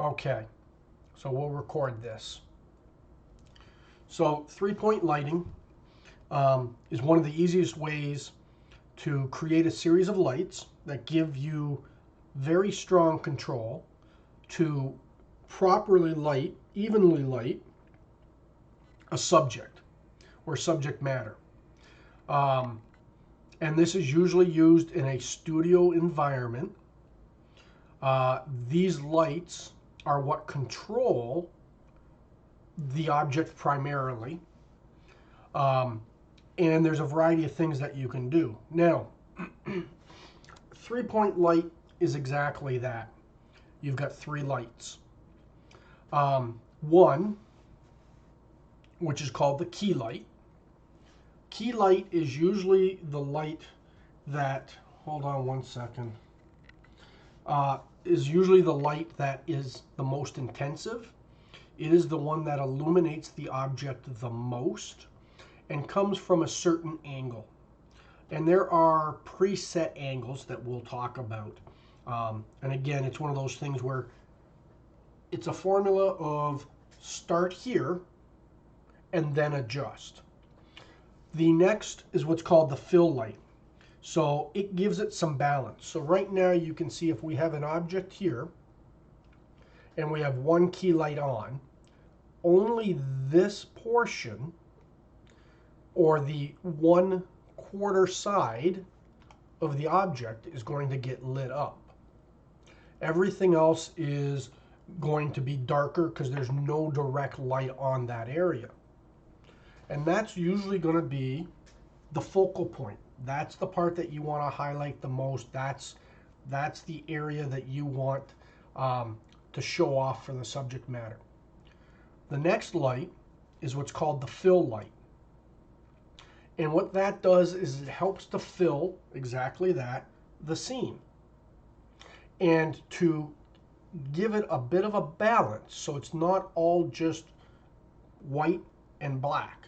Okay, so we'll record this. So 3-point lighting is one of the easiest ways to create a series of lights that give you very strong control to properly light, evenly light a subject or subject matter. And this is usually used in a studio environment. These lights are what control the object primarily. And there's a variety of things that you can do. Now, 3-point light is exactly that. You've got 3 lights. One, which is called the key light. Key light is usually the light that, hold on one second, is usually the light that is the most intensive. It is the one that illuminates the object the most and comes from a certain angle. And there are preset angles that we'll talk about. And again, it's one of those things where it's a formula of start here and then adjust. The next is what's called the fill light. So it gives it some balance. So right now you can see if we have an object here and we have one key light on, only this portion or the 1/4 side of the object is going to get lit up. Everything else is going to be darker because there's no direct light on that area. And that's usually going to be the focal point. That's the part that you want to highlight the most. That's the area that you want to show off for the subject matter. The next light is what's called the fill light. And what that does is it helps to fill, exactly that, the scene. And to give it a bit of a balance, so it's not all just white and black.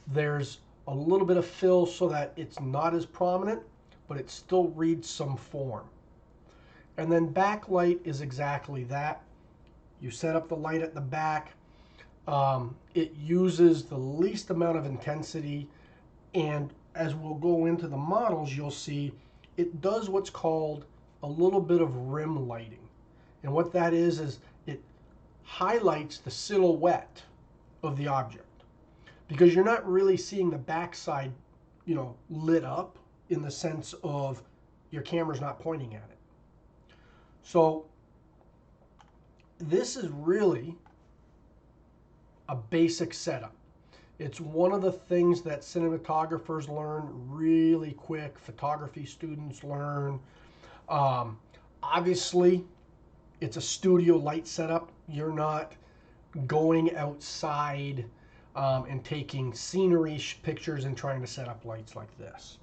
There's a little bit of fill so that it's not as prominent, but it still reads some form. And then backlight is exactly that. You set up the light at the back. It uses the least amount of intensity, and as we'll go into the models, you'll see it does what's called a little bit of rim lighting. And what that is it highlights the silhouette of the object, because you're not really seeing the backside, lit up in the sense of your camera's not pointing at it. So this is really a basic setup. It's one of the things that cinematographers learn really quick, photography students learn. Obviously, it's a studio light setup. You're not going outside and taking scenery pictures and trying to set up lights like this.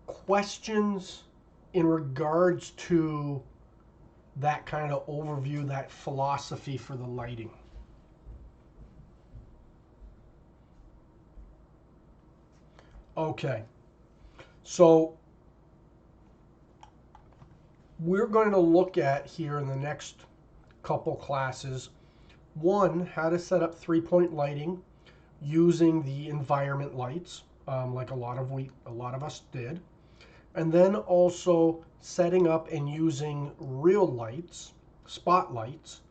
Questions in regards to that kind of overview, that philosophy for the lighting? Okay, so we're going to look at here in the next couple classes, one, how to set up 3-point lighting using the environment lights, like a lot of us did, and then also setting up and using real lights, spotlights,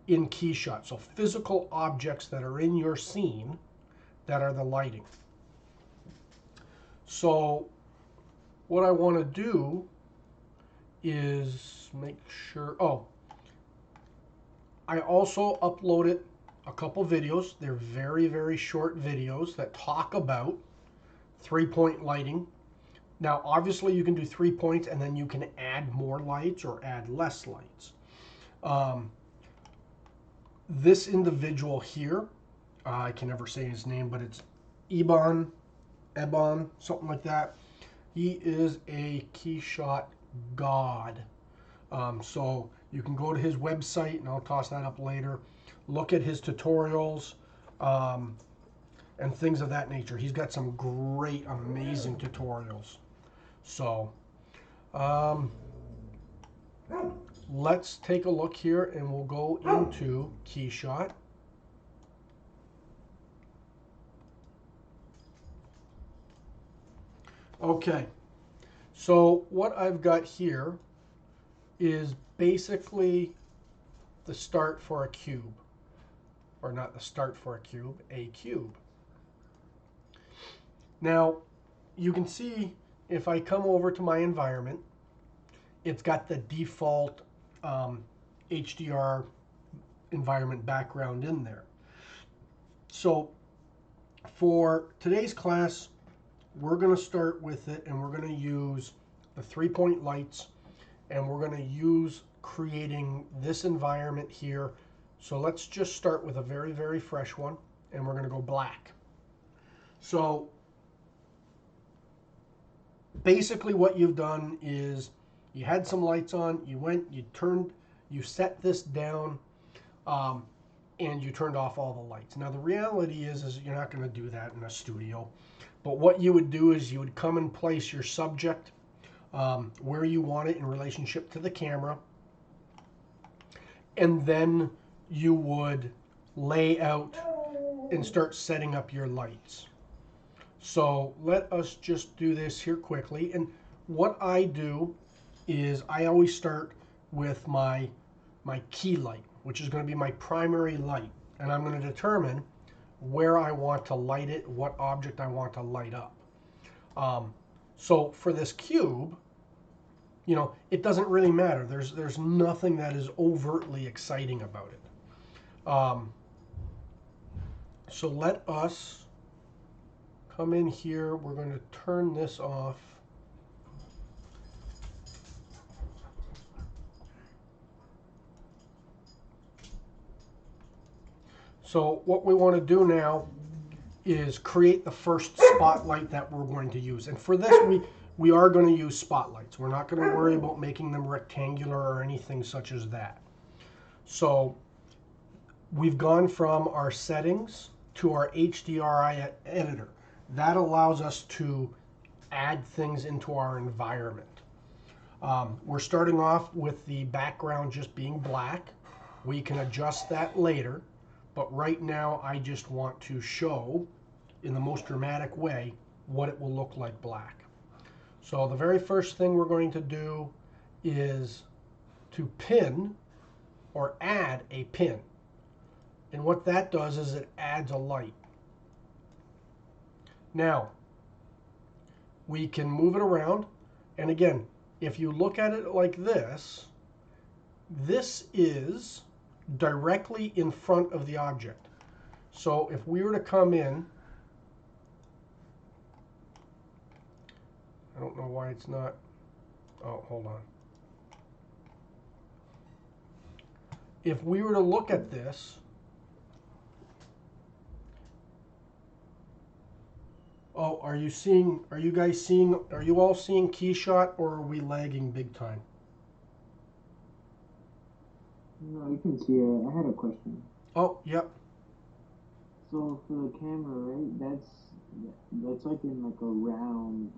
in Keyshot. So physical objects that are in your scene that are the lighting. So what I want to do is make sure, I also uploaded a couple videos. They're very, very short videos that talk about 3-point lighting. Now, obviously, you can do 3 points and then you can add more lights or add less lights. This individual here, I can never say his name, but it's Ebon, something like that. He is a Keyshot god. So you can go to his website, and I'll toss that up later. Look at his tutorials and things of that nature. He's got some great, amazing tutorials. So let's take a look here and we'll go into Keyshot. Okay, so what I've got here is basically the start for a cube. Or not the start for a cube, a cube. Now, you can see if I come over to my environment, it's got the default HDR environment background in there. So for today's class, we're going to start with it and we're going to use the 3-point lights and we're going to use creating this environment here. So let's just start with a very, very fresh one and we're going to go black. So basically what you've done is you had some lights on, you went, you turned, you set this down, and you turned off all the lights. Now the reality is you're not going to do that in a studio. But what you would do is you would come and place your subject where you want it in relationship to the camera. And then you would lay out and start setting up your lights. So let us just do this here quickly. And what I do is I always start with my key light, which is going to be my primary light. And I'm going to determine where I want to light it, what object I want to light up. So for this cube, you know, it doesn't really matter. There's nothing that is overtly exciting about it. So let us come in here. We're going to turn this off. So what we want to do now is create the first spotlight that we're going to use. And for this, we are going to use spotlights. We're not going to worry about making them rectangular or anything such as that. So we've gone from our settings to our HDRI editor. That allows us to add things into our environment. We're starting off with the background just being black. We can adjust that later. But right now, I just want to show in the most dramatic way what it will look like black. So the very first thing we're going to do is to pin or add a pin. And what that does is it adds a light. Now, we can move it around. And again, if you look at it like this, this is directly in front of the object. So if we were to come in, I don't know why it's not, oh, hold on. If we were to look at this, oh, are you all seeing Keyshot, or are we lagging big time? No, you can see it. I had a question. Oh, yep. So for the camera, right? That's like in like a round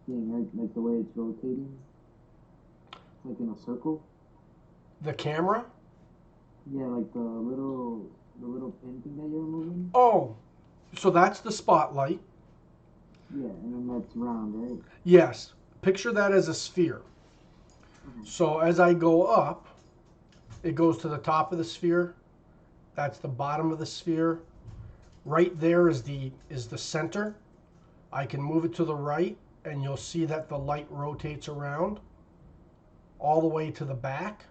thing, right? Like the way it's rotating, like in a circle. The camera? Yeah, like the little pin thing that you're moving. Oh, so that's the spotlight. Yeah, and then that's round, right? Yes. Picture that as a sphere. Okay. So as I go up, it goes to the top of the sphere. That's the bottom of the sphere. Right there is the center. I can move it to the right, and you'll see that the light rotates around all the way to the back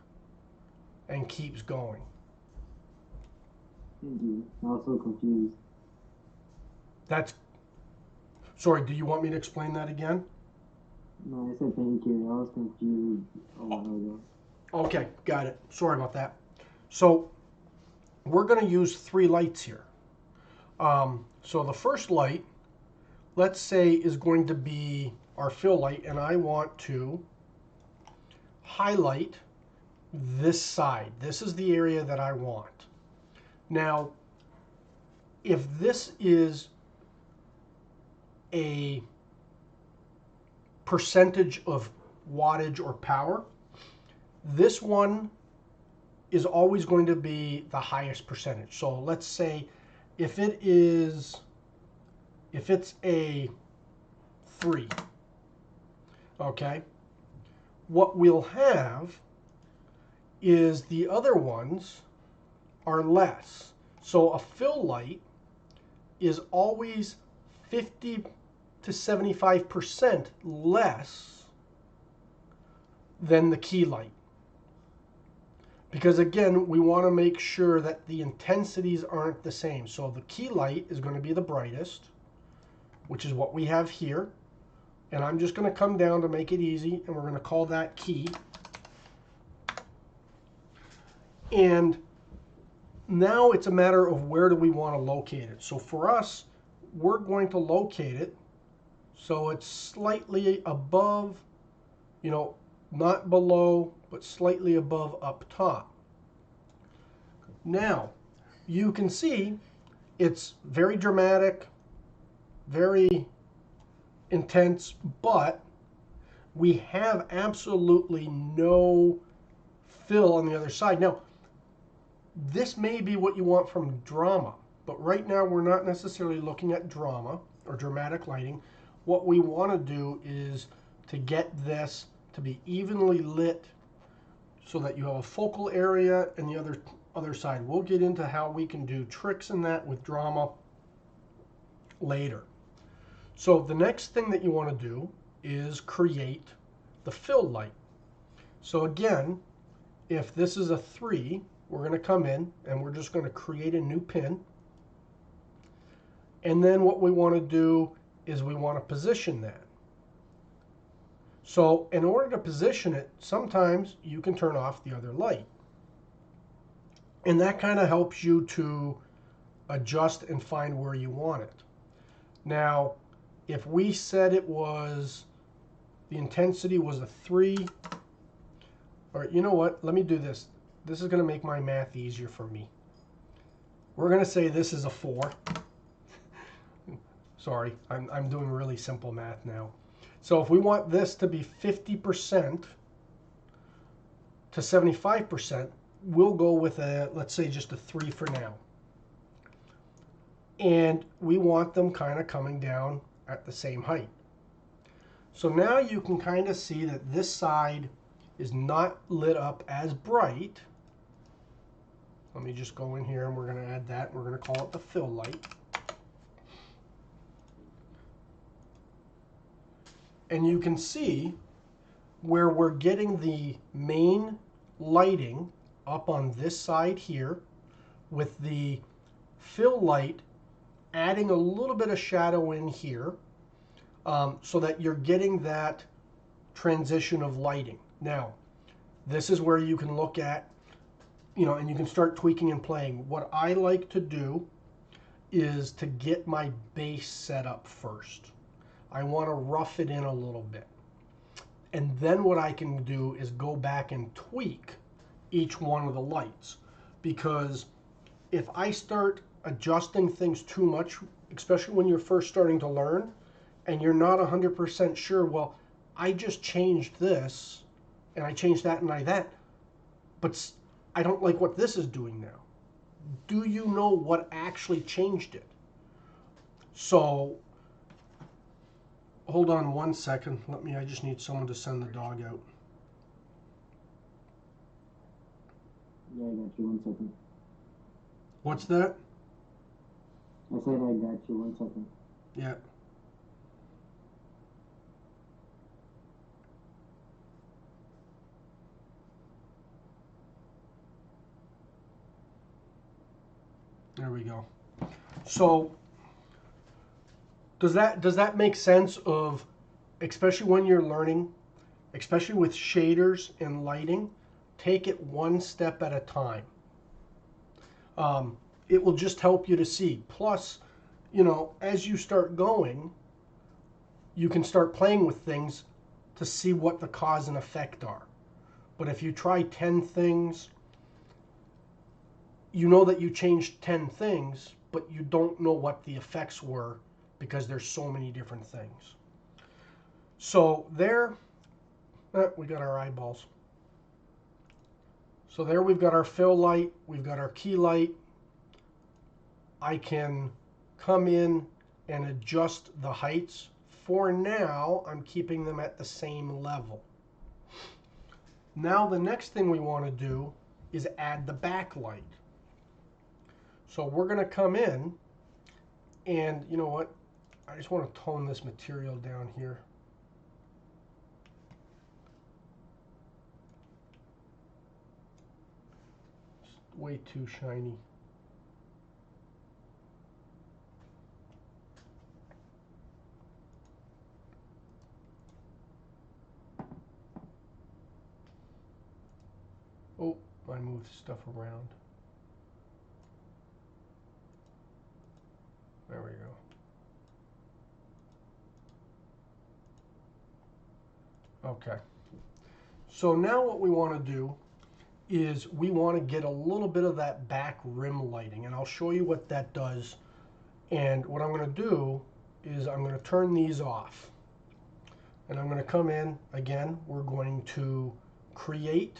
and keeps going. Thank you. I'm also confused. Sorry, do you want me to explain that again? No, I said thank you. I was confused a while ago. Okay, got it. Sorry about that. So we're going to use 3 lights here. So the first light, let's say, is going to be our fill light, and I want to highlight this side. This is the area that I want. Now, if this is a percentage of wattage or power, This one is always going to be the highest percentage. So let's say if it's a 3, okay, what we'll have is the other ones are less. So a fill light is always 50 to 75% less than the key light. Because again, we want to make sure that the intensities aren't the same. So the key light is going to be the brightest, which is what we have here. And I'm just going to come down to make it easy, and we're going to call that key. And now it's a matter of where do we want to locate it. So for us, we're going to locate it so it's slightly above, not below, but slightly above up top. Now, you can see it's very dramatic, very intense, but we have absolutely no fill on the other side. Now, this may be what you want from drama, but right now we're not necessarily looking at drama or dramatic lighting. What we want to do is to get this to be evenly lit so that you have a focal area and the other side. We'll get into how we can do tricks in that with drama later. So the next thing that you want to do is create the fill light. So again, if this is a 3, we're going to come in and we're just going to create a new pin. And then what we want to do is we want to position that. So in order to position it, sometimes you can turn off the other light. And that kind of helps you to adjust and find where you want it. Now, if we said it was, the intensity was a 3, or you know what, let me do this. This is going to make my math easier for me. We're going to say this is a 4. Sorry, I'm doing really simple math now. So if we want this to be 50% to 75%, we'll go with let's say just a 3 for now. And we want them kind of coming down at the same height. So now you can kind of see that this side is not lit up as bright. Let me just go in here and we're going to add that. And we're going to call it the fill light. And you can see where we're getting the main lighting up on this side here with the fill light adding a little bit of shadow in here so that you're getting that transition of lighting. Now, this is where you can look at, and you can start tweaking and playing. What I like to do is to get my base set up first. I want to rough it in a little bit. And then what I can do is go back and tweak each one of the lights. Because if I start adjusting things too much, especially when you're first starting to learn, and you're not 100% sure, well, I just changed this, and I changed that and that, but I don't like what this is doing now. Do you know what actually changed it? So, hold on one second. I just need someone to send the dog out. Yeah, I got you. 1 second. What's that? I said I got you. 1 second. Yeah. There we go. So does that make sense of, especially when you're learning, especially with shaders and lighting, take it one step at a time. It will just help you to see. Plus, as you start going, you can start playing with things to see what the cause and effect are. But if you try 10 things, you know that you changed 10 things, but you don't know what the effects were because there's so many different things. So there, we got our eyeballs. So there we've got our fill light, we've got our key light. I can come in and adjust the heights. For now, I'm keeping them at the same level. Now the next thing we want to do is add the backlight. So we're going to come in, and you know what? I just want to tone this material down here. It's way too shiny. Oh, I moved stuff around. There we go. Okay. So now what we want to do is we want to get a little bit of that back rim lighting, and I'll show you what that does. And what I'm going to do is I'm going to turn these off. And I'm going to come in, again, we're going to create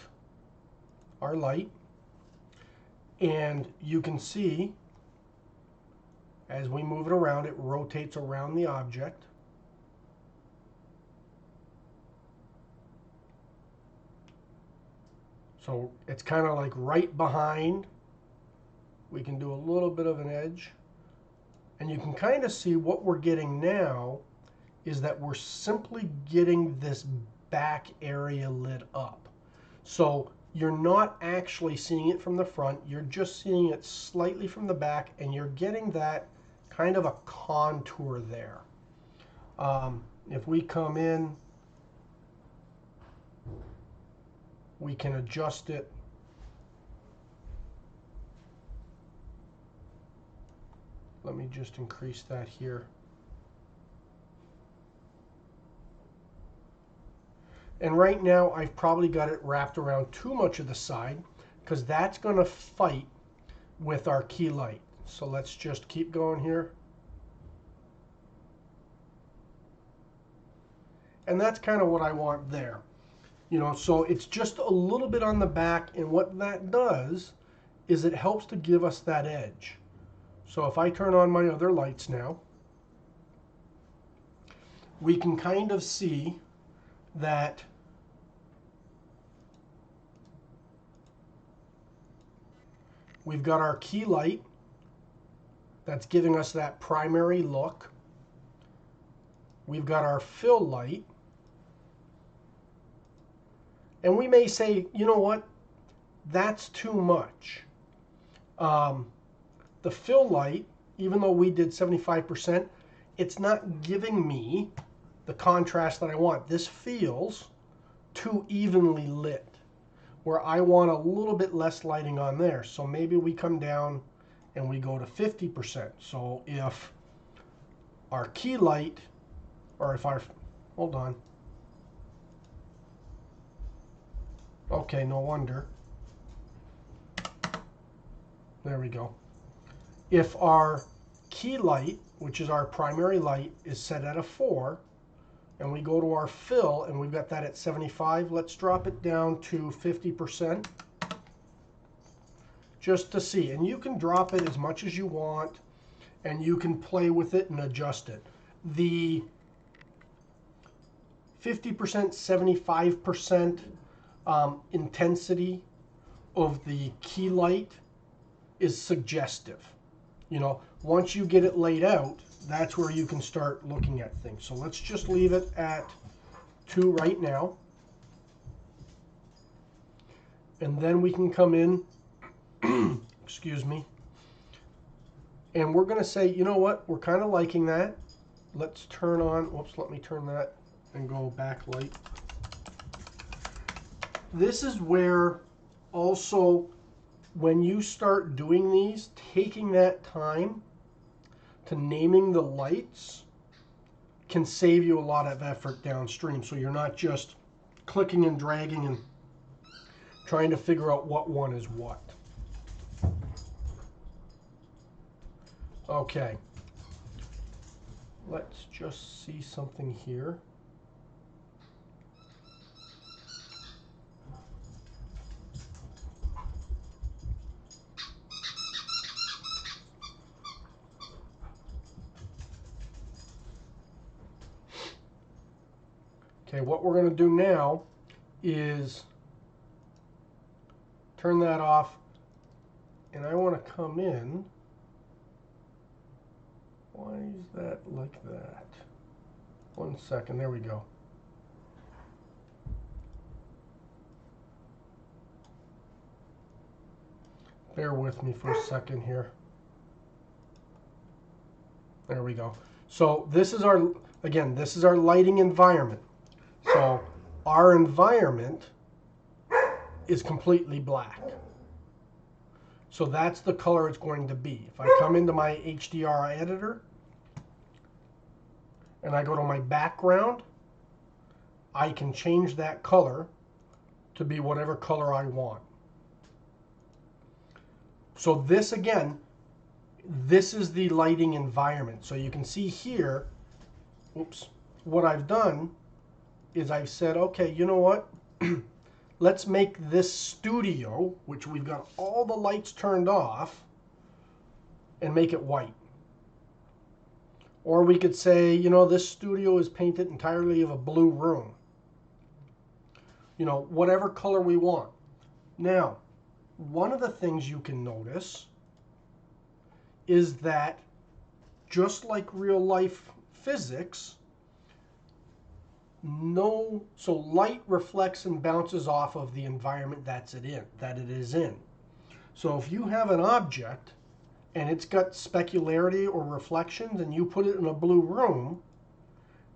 our light. And you can see, as we move it around, it rotates around the object. So it's kind of like right behind. We can do a little bit of an edge. And you can kind of see what we're getting now is that we're simply getting this back area lit up. So you're not actually seeing it from the front, you're just seeing it slightly from the back, and you're getting that kind of a contour there. If we come in, we can adjust it. Let me just increase that here. And right now I've probably got it wrapped around too much of the side because that's going to fight with our key light. So let's just keep going here. And that's kind of what I want there. You know, so it's just a little bit on the back, and what that does is it helps to give us that edge. So if I turn on my other lights now, we can kind of see that we've got our key light that's giving us that primary look. We've got our fill light. And we may say, you know what, that's too much. The fill light, even though we did 75%, it's not giving me the contrast that I want. This feels too evenly lit, where I want a little bit less lighting on there. So maybe we come down and we go to 50%. So if our key light, or if our, hold on. Okay, no wonder. There we go. If our key light, which is our primary light, is set at a 4, and we go to our fill, and we've got that at 75, let's drop it down to 50%, just to see. And you can drop it as much as you want, and you can play with it and adjust it. The 50%, 75% intensity of the key light is suggestive. You know, once you get it laid out, that's where you can start looking at things. So let's just leave it at 2 right now. And then we can come in, excuse me, and we're going to say, you know what, we're kind of liking that. Let's turn on, whoops, let me turn that and go backlight. This is where also, when you start doing these, taking that time to naming the lights can save you a lot of effort downstream. So you're not just clicking and dragging and trying to figure out what one is what. Okay. Let's just see something here. Okay, what we're going to do now is turn that off, and I want to come in. Why is that like that? 1 second, there we go. Bear with me for a second here. There we go. So this is our, again, this is our lighting environment. So our environment is completely black. So that's the color it's going to be. If I come into my HDR editor and I go to my background, I can change that color to be whatever color I want. So this, again, this is the lighting environment. So you can see here, oops, what I've done is I've said, okay, you know what? Let's make this studio, which we've got all the lights turned off, and make it white. Or we could say, you know, this studio is painted entirely of a blue room. You know, whatever color we want. Now, one of the things you can notice is that just like real life physics, so light reflects and bounces off of the environment that it is in. So if you have an object and it's got specularity or reflections and you put it in a blue room,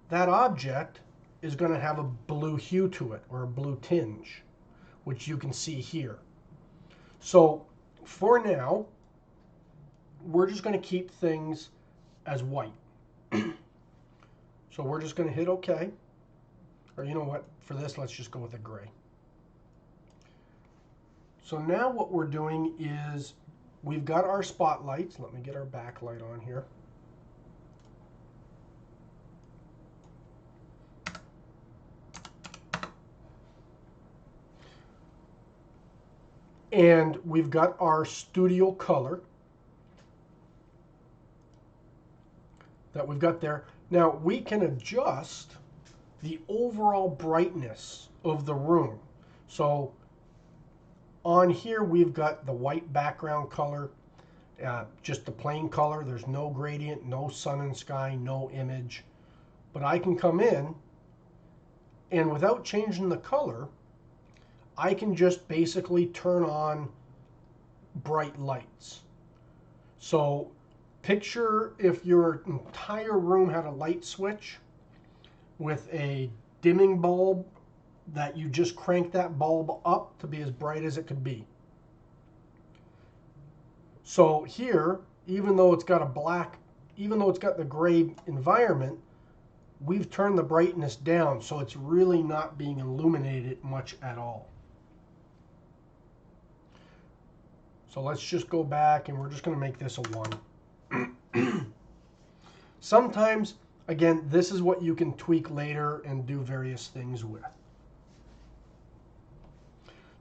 that object is going to have a blue hue to it, or a blue tinge, which you can see here. So for now, we're just going to keep things as white. So we're just going to hit OK. Or you know what, for this, let's just go with a gray. So now what we're doing is we've got our spotlights. Let me get our backlight on here. And we've got our studio color that we've got there. Now we can adjust the overall brightness of the room. So on here we've got the white background color, just the plain color. There's no gradient, no sun and sky, no image. But I can come in and without changing the color, I can just basically turn on bright lights. So picture if your entire room had a light switch with a dimming bulb that you just crank that bulb up to be as bright as it could be. So here, even though it's got the gray environment, we've turned the brightness down, so it's really not being illuminated much at all. So let's just go back and we're just going to make this a 1. Sometimes, again, this is what you can tweak later and do various things with.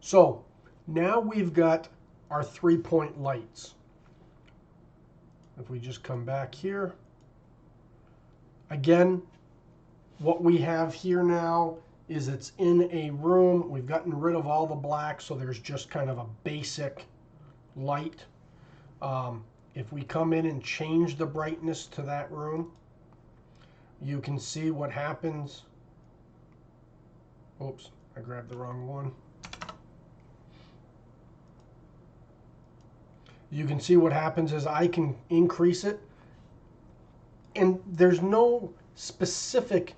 So now we've got our 3-point lights. If we just come back here, again, what we have here now is it's in a room. We've gotten rid of all the black, so there's just kind of a basic light. If we come in and change the brightness to that room, you can see what happens. Oops, I grabbed the wrong one. You can see what happens is I can increase it, and there's no specific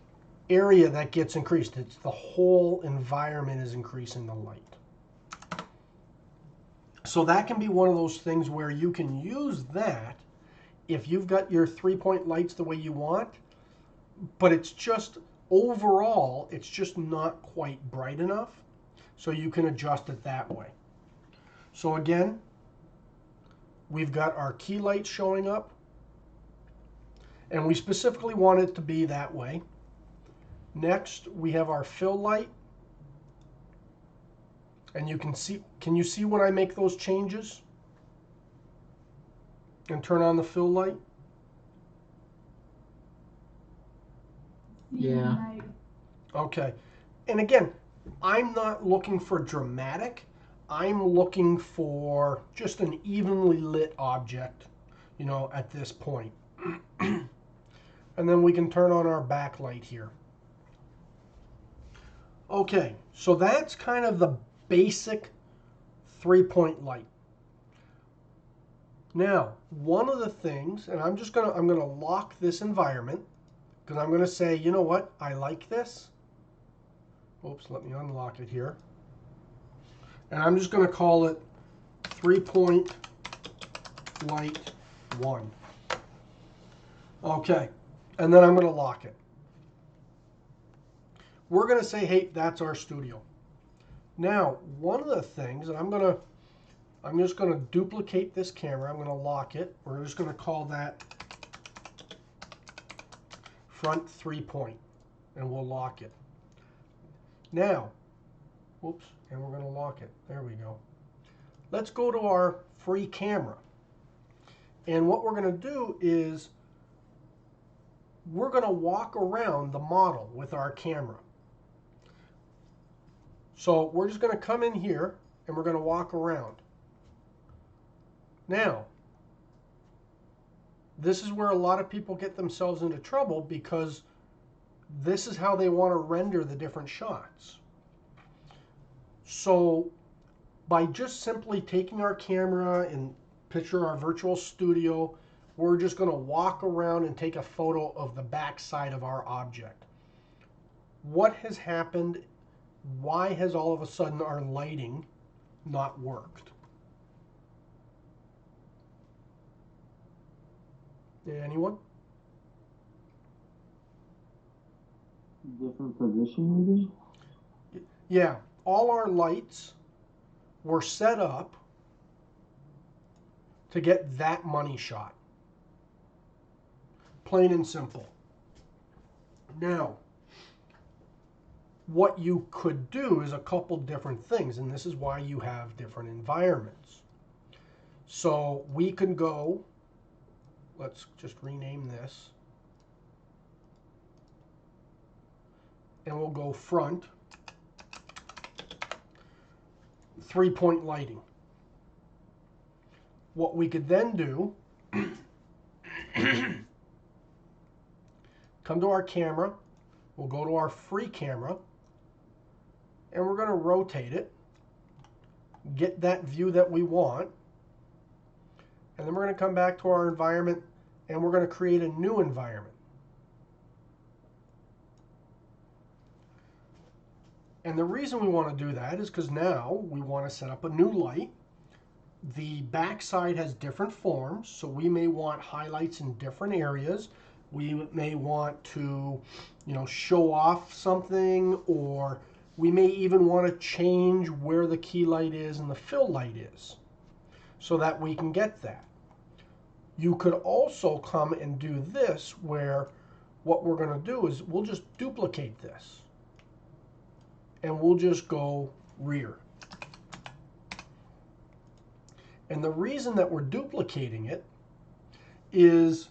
area that gets increased. It's the whole environment is increasing the light. So that can be one of those things where you can use that if you've got your 3-point lights the way you want, but it's just overall, it's just not quite bright enough. So you can adjust it that way. So again, we've got our key lights showing up, and we specifically want it to be that way. Next, we have our fill light. And you can you see when I make those changes and turn on the fill light? Yeah. Okay. And again, I'm not looking for dramatic. I'm looking for just an evenly lit object, at this point. And then we can turn on our backlight here. Okay, so that's kind of the basic 3-point light. Now, one of the things, and I'm gonna lock this environment because I'm gonna say, you know what, I like this. Oops, let me unlock it here. And I'm just gonna call it 3-point light 1. Okay, and then I'm gonna lock it. We're gonna say, hey, that's our studio. Now, one of the things, and I'm just gonna duplicate this camera. I'm gonna lock it. We're just gonna call that front 3-point, and we'll lock it. Now, whoops, and we're gonna lock it. There we go. Let's go to our free camera. And what we're gonna do is we're gonna walk around the model with our camera. So we're just gonna come in here and we're gonna walk around. Now, this is where a lot of people get themselves into trouble because this is how they want to render the different shots. So by just simply taking our camera and picture our virtual studio, we're just going to walk around and take a photo of the back side of our object. What has happened? Why has all of a sudden our lighting not worked? Anyone? Different position, maybe? Yeah, all our lights were set up to get that money shot. Plain and simple. Now, what you could do is a couple different things, and this is why you have different environments. So we can go, let's just rename this, and we'll go front 3-point lighting. What we could then do, come to our camera, we'll go to our free camera, and we're going to rotate it, get that view that we want, and then we're going to come back to our environment and we're going to create a new environment. And the reason we want to do that is because now we want to set up a new light. The backside has different forms, so we may want highlights in different areas. We may want to, show off something, or we may even want to change where the key light is and the fill light is so that we can get that. You could also come and do this where what we're going to do is we'll just duplicate this and we'll just go rear. And the reason that we're duplicating it is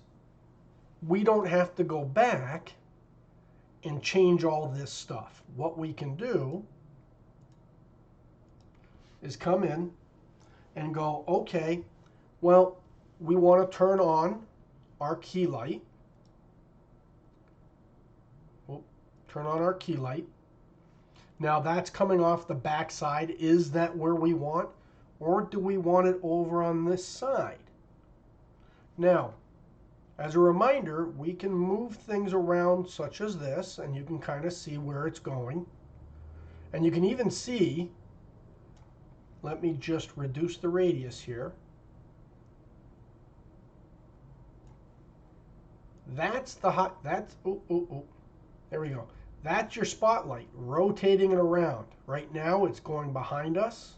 we don't have to go back and change all this stuff. What we can do is come in and go, okay, well, we want to turn on our key light. We'll turn on our key light. Now that's coming off the back side. Is that where we want? Or do we want it over on this side? Now, as a reminder, we can move things around such as this, and you can kind of see where it's going. And you can even see, let me just reduce the radius here. That's the hot, that's, there we go. That's your spotlight, rotating it around. Right now it's going behind us.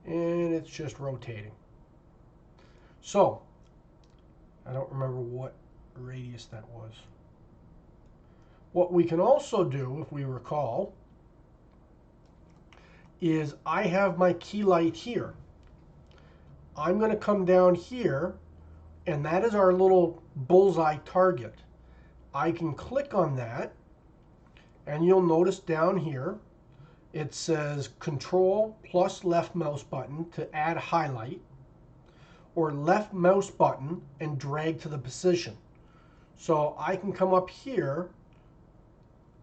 And it's just rotating. So, I don't remember what radius that was. What we can also do, if we recall, is I have my key light here. I'm going to come down here, and that is our little bullseye target. I can click on that, and you'll notice down here it says Control plus left mouse button to add highlight, or left mouse button and drag to the position. So I can come up here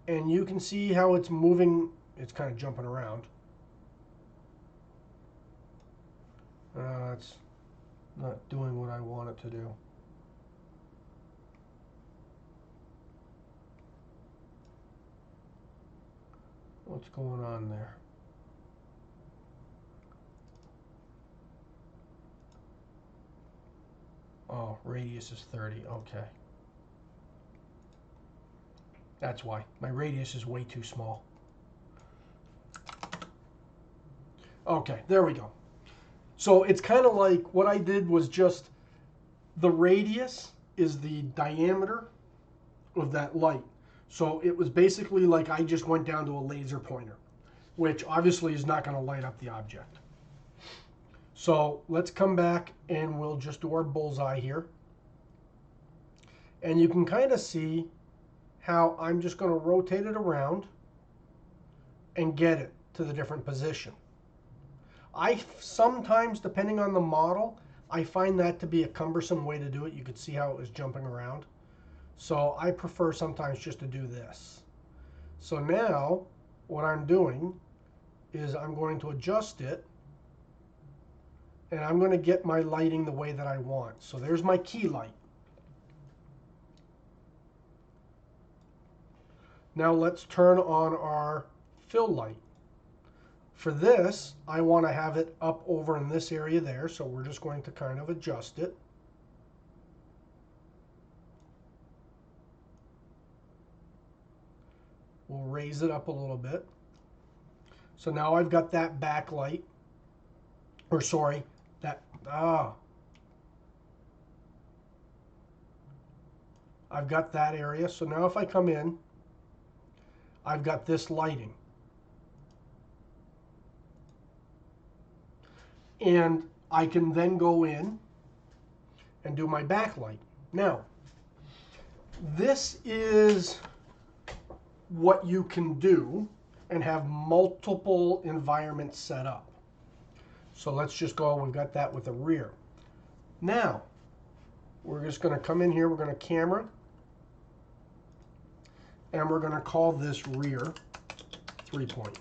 and you can see how it's moving. It's kind of jumping around. It's not doing what I want it to do. What's going on there? Oh, radius is 30. Okay. That's why. My radius is way too small. Okay, there we go. So it's kind of like what I did was just the radius is the diameter of that light. So it was basically like I just went down to a laser pointer, which obviously is not going to light up the object. So let's come back and we'll just do our bullseye here. And you can kind of see how I'm just going to rotate it around and get it to the different position. I sometimes, depending on the model, I find that to be a cumbersome way to do it. You could see how it was jumping around. So I prefer sometimes just to do this. So now what I'm doing is I'm going to adjust it, and I'm going to get my lighting the way that I want. So there's my key light. Now let's turn on our fill light. For this, I want to have it up over in this area there, so we're just going to kind of adjust it. We'll raise it up a little bit. So now I've got that backlight, or sorry, I've got that area. So now if I come in, I've got this lighting. And I can then go in and do my backlight. Now, this is what you can do and have multiple environments set up. So let's just go, we've got that with the rear. Now, we're just going to come in here, we're going to camera, and we're going to call this rear 3-point.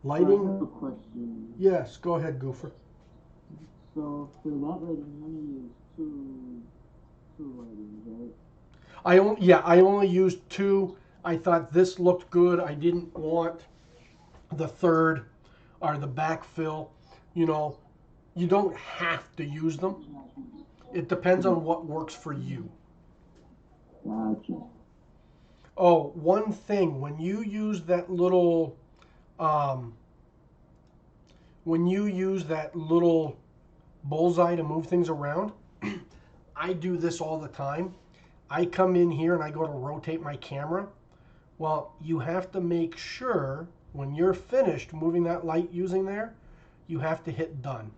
Lighting? I have a question. Yes, go ahead, Goofer. So for that lighting, you only use two lightings, right? I only used 2. I thought this looked good. I didn't want the third or the backfill. You know, you don't have to use them. It depends on what works for you. Gotcha. Oh, one thing, when you use that little bullseye to move things around, I do this all the time. I come in here and I go to rotate my camera. Well, you have to make sure when you're finished moving that light using there, you have to hit done.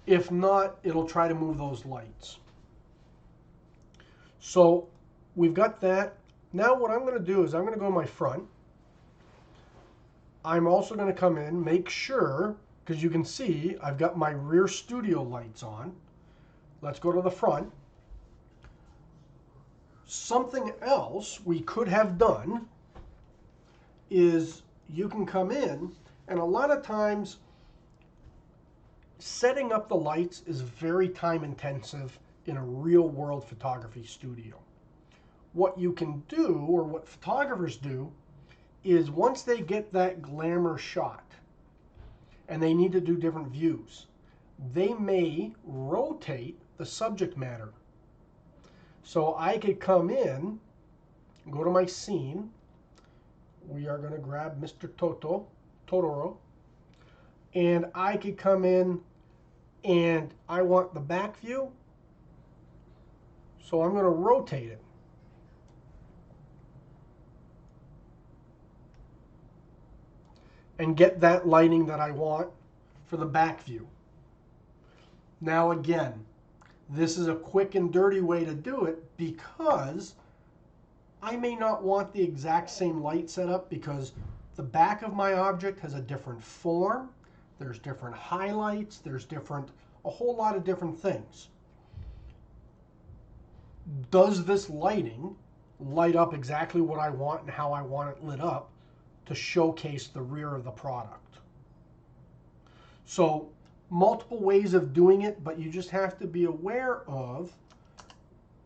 If not, it'll try to move those lights. So we've got that. Now what I'm going to do is I'm going to go to my front. I'm also going to come in, make sure, because you can see I've got my rear studio lights on. Let's go to the front. Something else we could have done is you can come in, and a lot of times setting up the lights is very time intensive in a real world photography studio. What you can do, or what photographers do, is once they get that glamour shot and they need to do different views, they may rotate the subject matter. So I could come in, go to my scene. We are going to grab Mr. Totoro, and I could come in and I want the back view. So I'm going to rotate it. and get that lighting that I want for the back view. Now again, this is a quick and dirty way to do it because I may not want the exact same light setup because the back of my object has a different form, there's different highlights, there's a whole lot of different things. Does this lighting light up exactly what I want and how I want it lit up to showcase the rear of the product? So multiple ways of doing it, but you just have to be aware of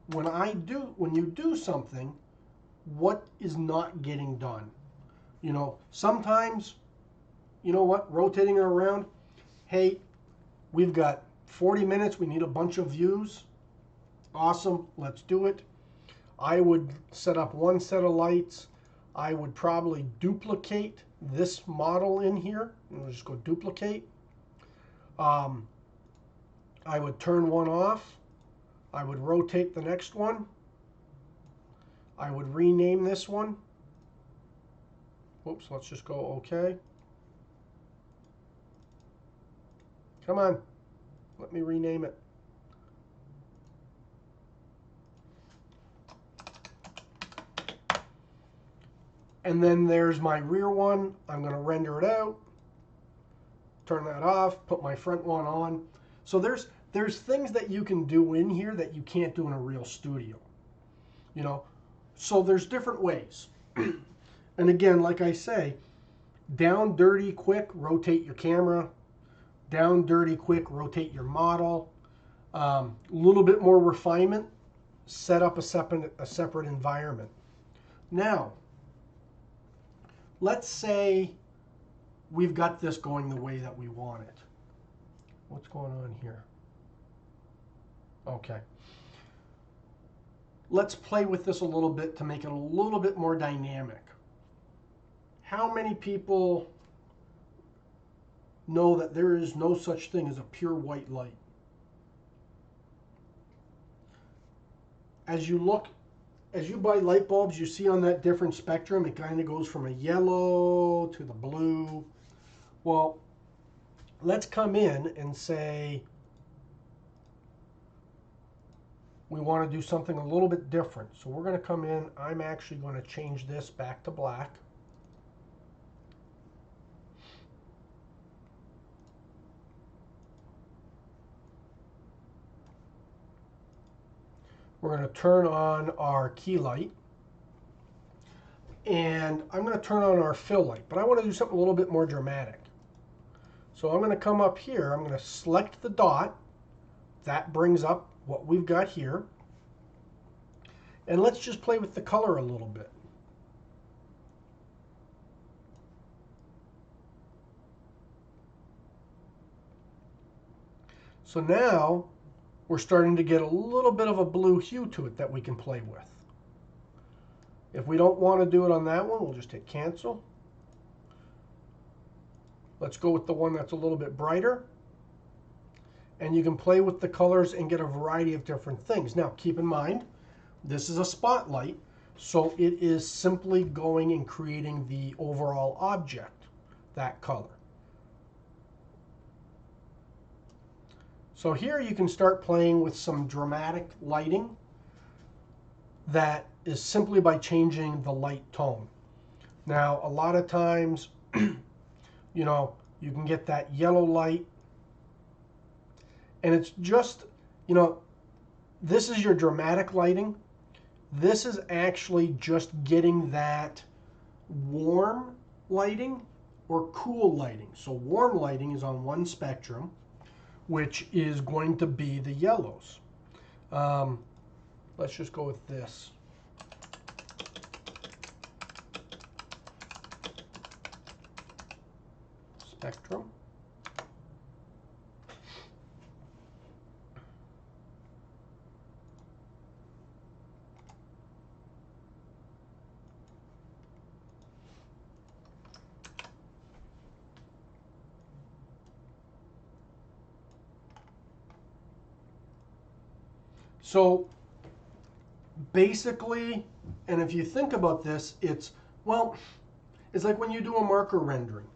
when you do something, what is not getting done. You know, sometimes, you know what, rotating it around, hey, we've got 40 minutes, we need a bunch of views. Awesome, let's do it. I would set up one set of lights. I would probably duplicate this model in here. We'll just go duplicate. I would turn one off. I would rotate the next one. I would rename this one. Whoops, let's just go OK. Come on, let me rename it. And then there's my rear one. I'm going to render it out, turn that off, put my front one on. So there's things that you can do in here that you can't do in a real studio. You know, so there's different ways. And again, like I say, down, dirty, quick, rotate your camera. Down, dirty, quick, rotate your model. A little bit more refinement, set up a separate environment. Now, let's say we've got this going the way that we want it. What's going on here? Okay. Let's play with this a little bit to make it a little bit more dynamic. How many people know that there is no such thing as a pure white light? As you buy light bulbs, you see on that different spectrum, it kind of goes from a yellow to the blue. Well, let's come in and say we want to do something a little bit different. So we're going to come in. I'm actually going to change this back to black. We're going to turn on our key light. And I'm going to turn on our fill light. But I want to do something a little bit more dramatic. So I'm going to come up here. I'm going to select the dot. That brings up what we've got here. And let's just play with the color a little bit. So now we're starting to get a little bit of a blue hue to it that we can play with. If we don't want to do it on that one, we'll just hit cancel. Let's go with the one that's a little bit brighter. And you can play with the colors and get a variety of different things. Now, keep in mind, this is a spotlight, so it is simply going and creating the overall object, that color. So here you can start playing with some dramatic lighting that is simply by changing the light tone. Now, a lot of times, you know, you can get that yellow light, and it's just, you know, this is your dramatic lighting. This is actually just getting that warm lighting or cool lighting. So warm lighting is on one spectrum, which is going to be the yellows. Let's just go with this. Spectrum. So basically, and if you think about this, it's like when you do a marker rendering.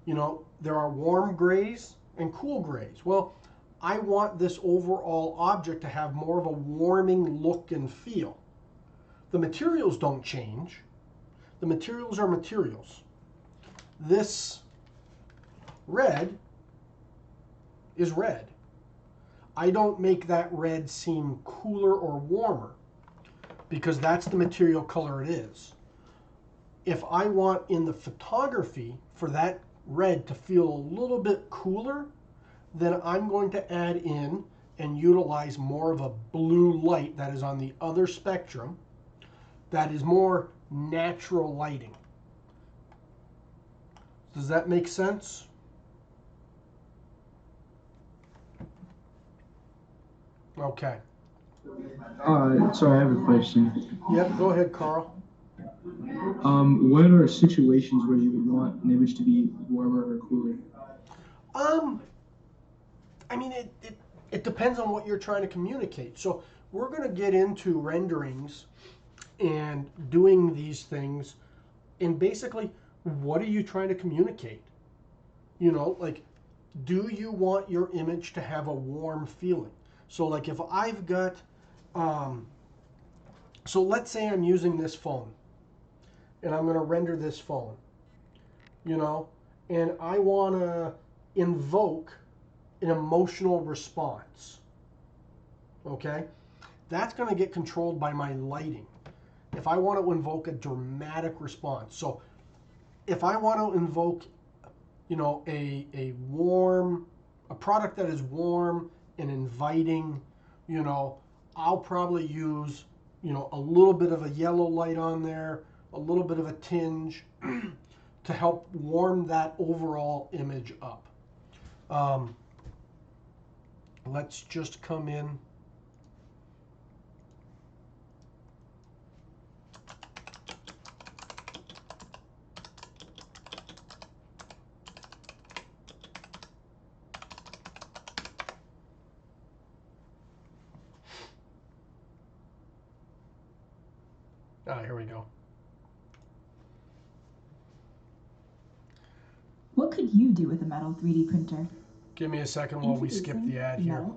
You know, there are warm grays and cool grays. Well, I want this overall object to have more of a warming look and feel. The materials don't change. The materials are materials. This red is red. I don't make that red seem cooler or warmer because that's the material color it is. If I want in the photography for that red to feel a little bit cooler, then I'm going to add in and utilize more of a blue light that is on the other spectrum that is more natural lighting. Does that make sense? Okay. Sorry, I have a question. Yep, go ahead, Carl. What are situations where you would want an image to be warmer or cooler? I mean, it depends on what you're trying to communicate. So we're going to get into renderings and doing these things. And basically, what are you trying to communicate? You know, like, do you want your image to have a warm feeling? So like if I've got, so let's say I'm using this phone and I'm going to render this phone, you know, and I want to invoke an emotional response. Okay? That's going to get controlled by my lighting. If I want to invoke a dramatic response. So if I want to invoke, you know, a product that is warm and inviting, you know, I'll probably use, you know, a little bit of a yellow light on there, a little bit of a tinge to help warm that overall image up. Let's just come in. Here we go. What could you do with a metal 3D printer? Give me a second while we skip the ad here. Metal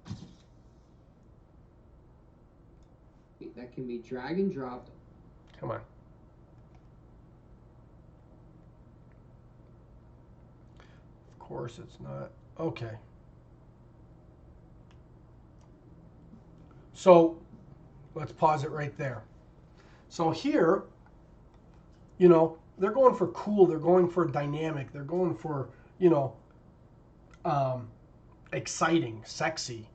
X. That can be drag and dropped. Come on. Of course it's not. Okay. So let's pause it right there. So here, you know, they're going for cool, they're going for dynamic, they're going for, you know, exciting, sexy.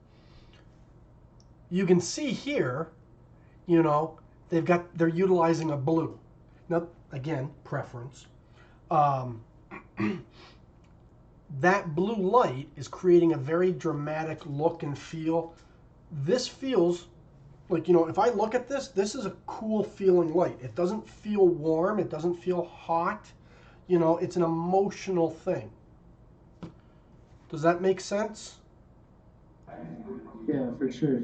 You can see here, you know, they're utilizing a blue. Now, again, preference. That blue light is creating a very dramatic look and feel. This feels like, you know, if I look at this, this is a cool feeling light. It doesn't feel warm. It doesn't feel hot. You know, it's an emotional thing. Does that make sense? Yeah, for sure.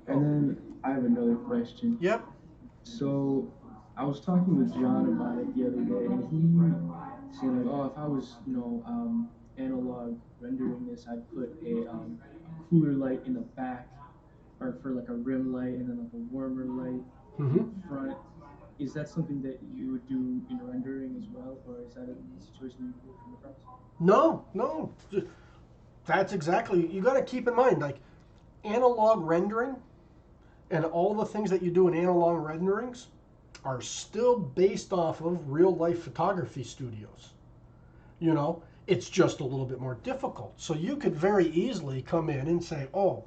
And then I have another question. Yep. So I was talking with John about it the other day, and he said like, oh, if I was, you know, analog rendering this, I'd put a cooler light in the back, or for like a rim light, and then like a warmer light in front. Is that something that you would do in rendering as well, or is that a situation you would come across? No. That's exactly, you got to keep in mind, like analog rendering and all the things that you do in analog renderings are still based off of real life photography studios. You know, it's just a little bit more difficult. So you could very easily come in and say, oh,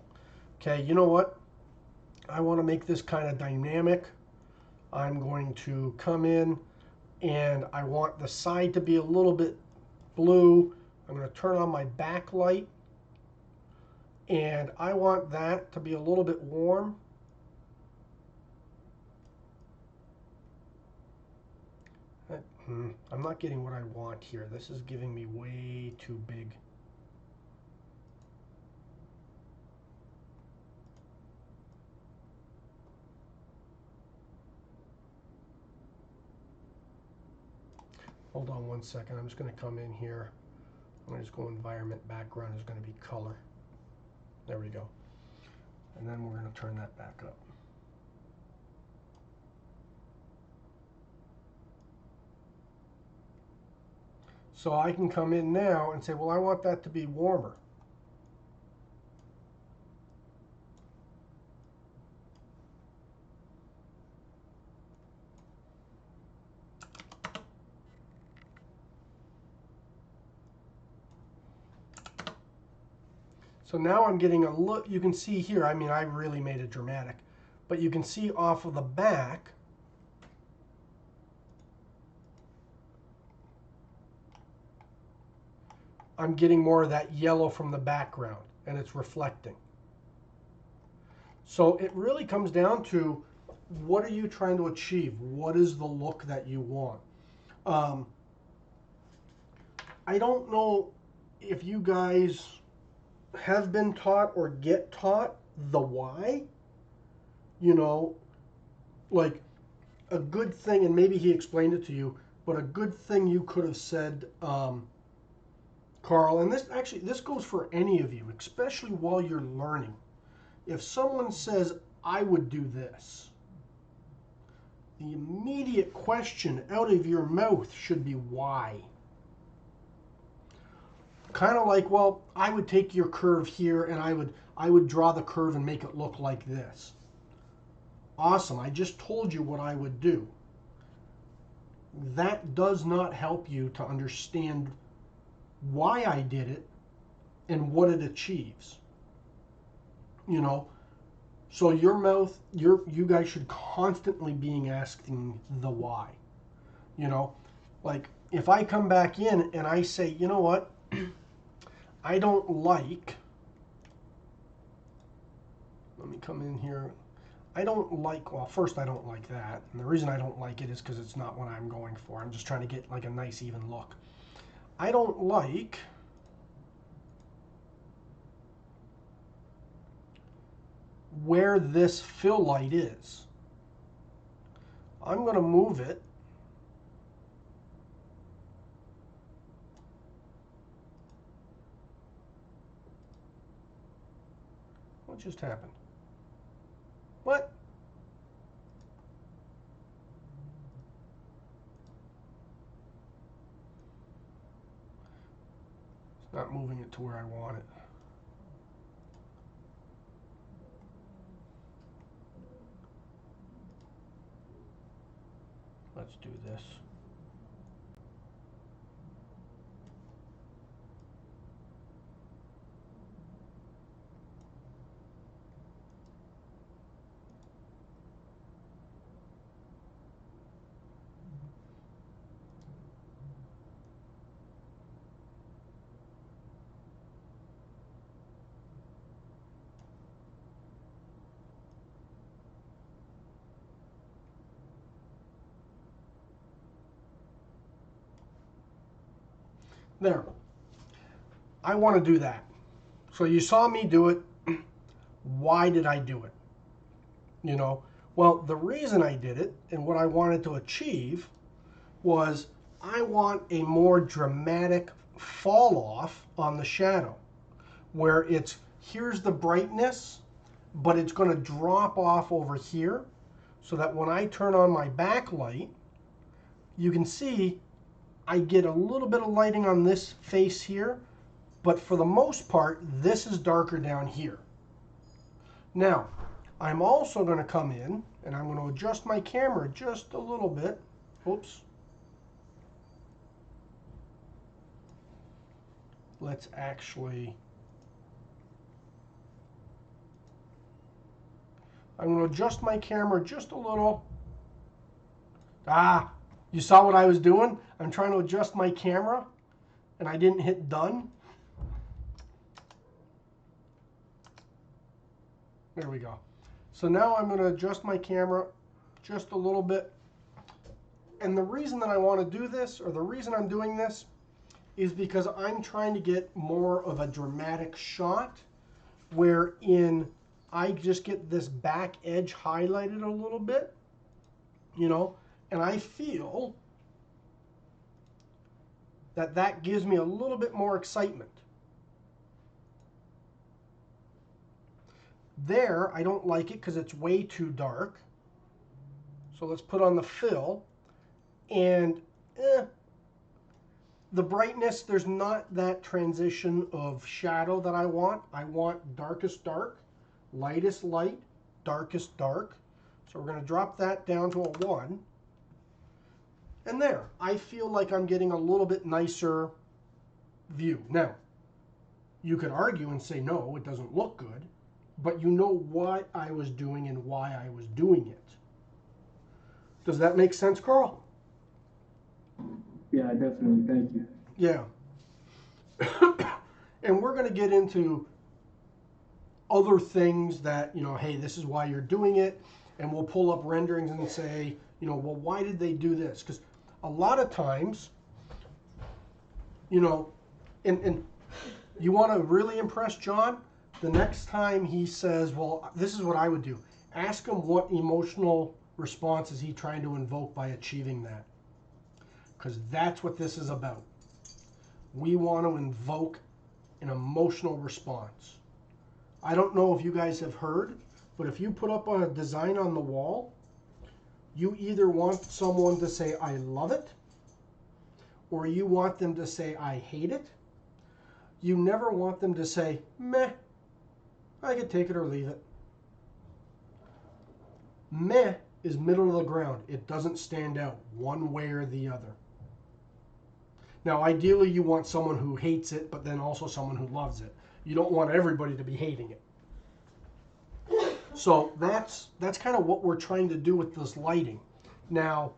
okay, you know what? I want to make this kind of dynamic. I'm going to come in and I want the side to be a little bit blue. I'm going to turn on my backlight and I want that to be a little bit warm. I'm not getting what I want here. This is giving me way too big. Hold on one second. I'm just going to come in here. I'm going to just go environment. Background is going to be color. There we go. And then we're going to turn that back up. So I can come in now and say, well, I want that to be warmer. So now I'm getting a look. You can see here, I mean, I really made it dramatic, but you can see off of the back, I'm getting more of that yellow from the background, and it's reflecting. So it really comes down to, what are you trying to achieve? What is the look that you want? I don't know if you guys have been taught or get taught the why. You know, like a good thing, and maybe he explained it to you, but a good thing you could have said, Carl, and this goes for any of you, especially while you're learning. If someone says, I would do this, the immediate question out of your mouth should be why. Kind of like, well, I would take your curve here and I would draw the curve and make it look like this. Awesome, I just told you what I would do. That does not help you to understand why I did it and what it achieves. You know, so your mouth, you guys should constantly be asking the why. You know, like if I come back in and I say, you know what, I don't like, let me come in here. I don't like, well, first I don't like that. And the reason I don't like it is because it's not what I'm going for. I'm just trying to get like a nice even look. I don't like where this fill light is. I'm going to move it. What just happened? What? It's not moving it to where I want it. Let's do this. There. I want to do that. So you saw me do it. Why did I do it? You know, well, the reason I did it and what I wanted to achieve was I want a more dramatic fall off on the shadow where it's, here's the brightness, but it's going to drop off over here so that when I turn on my backlight, you can see I get a little bit of lighting on this face here, but for the most part, this is darker down here. Now, I'm also going to come in and I'm going to adjust my camera just a little bit. Oops. Let's actually, I'm going to adjust my camera just a little. Ah, you saw what I was doing? I'm trying to adjust my camera and I didn't hit done. There we go. So now I'm going to adjust my camera just a little bit. And the reason that I want to do this, or the reason I'm doing this, is because I'm trying to get more of a dramatic shot wherein I just get this back edge highlighted a little bit, you know, and I feel that gives me a little bit more excitement. There, I don't like it because it's way too dark. So let's put on the fill. And the brightness, there's not that transition of shadow that I want. I want darkest dark, lightest light, darkest dark. So we're going to drop that down to a 1. And there, I feel like I'm getting a little bit nicer view. Now, you could argue and say, no, it doesn't look good, but you know what I was doing and why I was doing it. Does that make sense, Carl? Yeah, definitely. Thank you. Yeah. And we're going to get into other things that, hey, this is why you're doing it. And we'll pull up renderings and say, well, why did they do this? Because a lot of times, and you want to really impress John, the next time he says, well, this is what I would do. Ask him what emotional response is he trying to invoke by achieving that. Because that's what this is about. We want to invoke an emotional response. I don't know if you guys have heard, but if you put up a design on the wall, you either want someone to say, I love it, or you want them to say, I hate it. You never want them to say, meh, I could take it or leave it. Meh is middle of the ground. It doesn't stand out one way or the other. Now, ideally, you want someone who hates it, but then also someone who loves it. You don't want everybody to be hating it. So that's kind of what we're trying to do with this lighting. Now,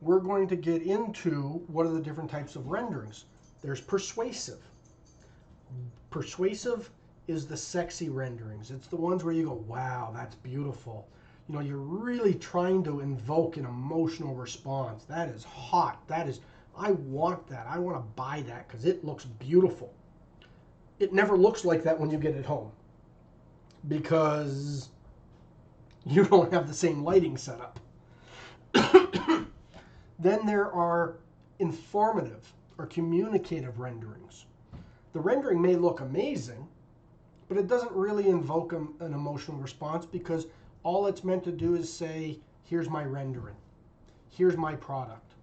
we're going to get into what are the different types of renderings. There's persuasive. Persuasive is the sexy renderings. It's the ones where you go, wow, that's beautiful. You're really trying to invoke an emotional response. That is hot. I want that. I want to buy that because it looks beautiful. It never looks like that when you get it home because you don't have the same lighting setup. Then there are informative or communicative renderings. The rendering may look amazing, but it doesn't really invoke an emotional response because all it's meant to do is say, here's my rendering. Here's my product.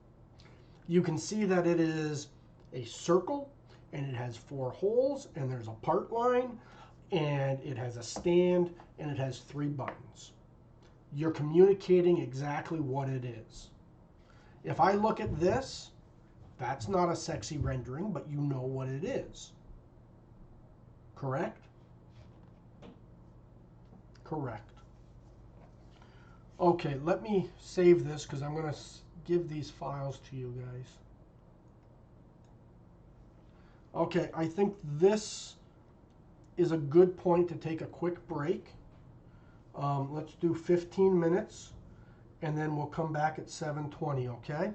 You can see that it is a circle and it has 4 holes and there's a part line and it has a stand and it has 3 buttons. You're communicating exactly what it is. If I look at this, that's not a sexy rendering, but you know what it is. Correct? Correct. Okay, let me save this because I'm going to give these files to you guys. Okay, I think this is a good point to take a quick break. Let's do 15 minutes and then we'll come back at 7:20, okay?